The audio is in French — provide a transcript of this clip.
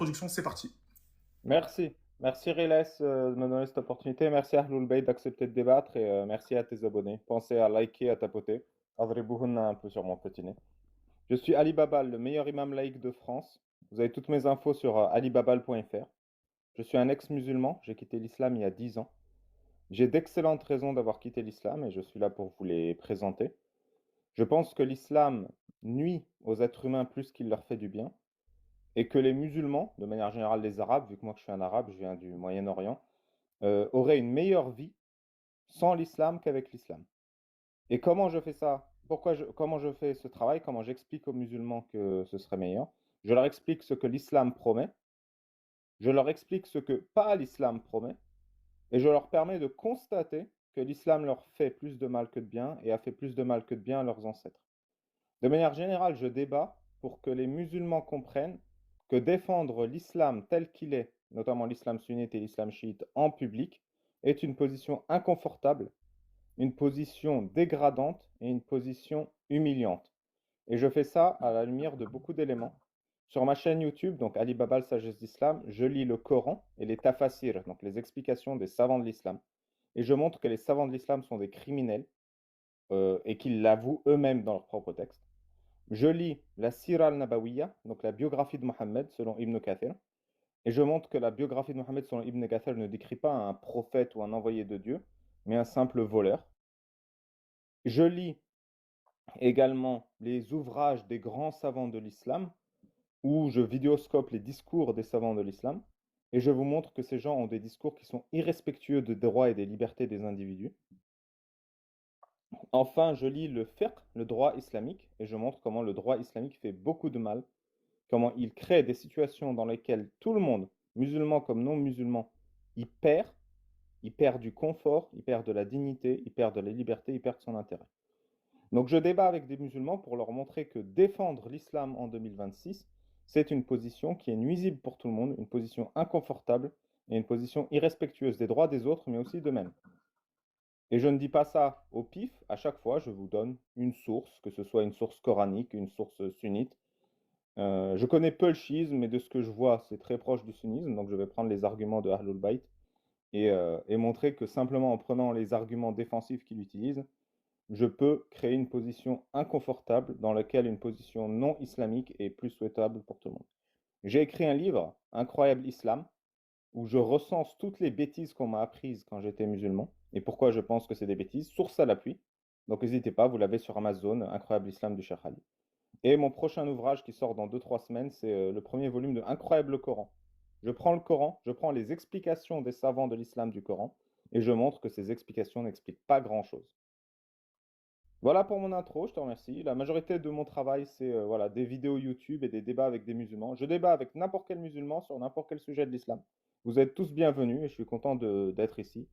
Production, c'est parti. Merci. Merci Riles de me donner cette opportunité. Merci à Ahlul Bayt d'accepter de débattre et merci à tes abonnés. Pensez à liker, à tapoter. Adribouhouna un peu sur mon petit nez. Je suis Ali Babal, le meilleur imam laïque de France. Vous avez toutes mes infos sur alibabal.fr. Je suis un ex-musulman. J'ai quitté l'islam il y a 10 ans. J'ai d'excellentes raisons d'avoir quitté l'islam et je suis là pour vous les présenter. Je pense que l'islam nuit aux êtres humains plus qu'il leur fait du bien et que les musulmans, de manière générale les arabes, vu que moi je suis un arabe, je viens du Moyen-Orient, auraient une meilleure vie sans l'islam qu'avec l'islam. Et comment je fais ça? Comment je fais ce travail? Comment j'explique aux musulmans que ce serait meilleur? Je leur explique ce que l'islam promet, je leur explique ce que pas l'islam promet, et je leur permets de constater que l'islam leur fait plus de mal que de bien et a fait plus de mal que de bien à leurs ancêtres. De manière générale, je débat pour que les musulmans comprennent que défendre l'islam tel qu'il est, notamment l'islam sunnite et l'islam chiite en public, est une position inconfortable, une position dégradante et une position humiliante. Et je fais ça à la lumière de beaucoup d'éléments. Sur ma chaîne YouTube, donc Ali Babal Sagesse d'Islam, je lis le Coran et les tafasirs, donc les explications des savants de l'islam. Et je montre que les savants de l'islam sont des criminels et qu'ils l'avouent eux-mêmes dans leurs propres textes. Je lis la Sira al-Nabawiyya, donc la biographie de Mohammed selon Ibn Kathir, et je montre que la biographie de Mohammed selon Ibn Kathir ne décrit pas un prophète ou un envoyé de Dieu, mais un simple voleur. Je lis également les ouvrages des grands savants de l'islam, où je vidéoscope les discours des savants de l'islam, et je vous montre que ces gens ont des discours qui sont irrespectueux des droits et des libertés des individus. Enfin, je lis le fiqh, le droit islamique, et je montre comment le droit islamique fait beaucoup de mal, comment il crée des situations dans lesquelles tout le monde, musulman comme non musulman, il perd du confort, il perd de la dignité, il perd de la liberté, il perd son intérêt. Donc je débat avec des musulmans pour leur montrer que défendre l'islam en 2026, c'est une position qui est nuisible pour tout le monde, une position inconfortable et une position irrespectueuse des droits des autres, mais aussi d'eux-mêmes. Et je ne dis pas ça au pif, à chaque fois je vous donne une source, que ce soit une source coranique, une source sunnite. Je connais peu le chiisme, mais de ce que je vois, c'est très proche du sunnisme, donc je vais prendre les arguments de Ahlul Bayt et montrer que simplement en prenant les arguments défensifs qu'il utilise, je peux créer une position inconfortable dans laquelle une position non islamique est plus souhaitable pour tout le monde. J'ai écrit un livre, Incroyable Islam, où je recense toutes les bêtises qu'on m'a apprises quand j'étais musulman et pourquoi je pense que c'est des bêtises, source à l'appui. Donc n'hésitez pas, vous l'avez sur Amazon, Incroyable Islam du Cheikh Ali. Et mon prochain ouvrage qui sort dans 2 3 semaines, c'est le premier volume de Incroyable Coran. Je prends le Coran, je prends les explications des savants de l'islam du Coran et je montre que ces explications n'expliquent pas grand-chose. Voilà pour mon intro, je te remercie. La majorité de mon travail, c'est voilà, des vidéos YouTube et des débats avec des musulmans. Je débat avec n'importe quel musulman sur n'importe quel sujet de l'islam. Vous êtes tous bienvenus et je suis content d'être ici.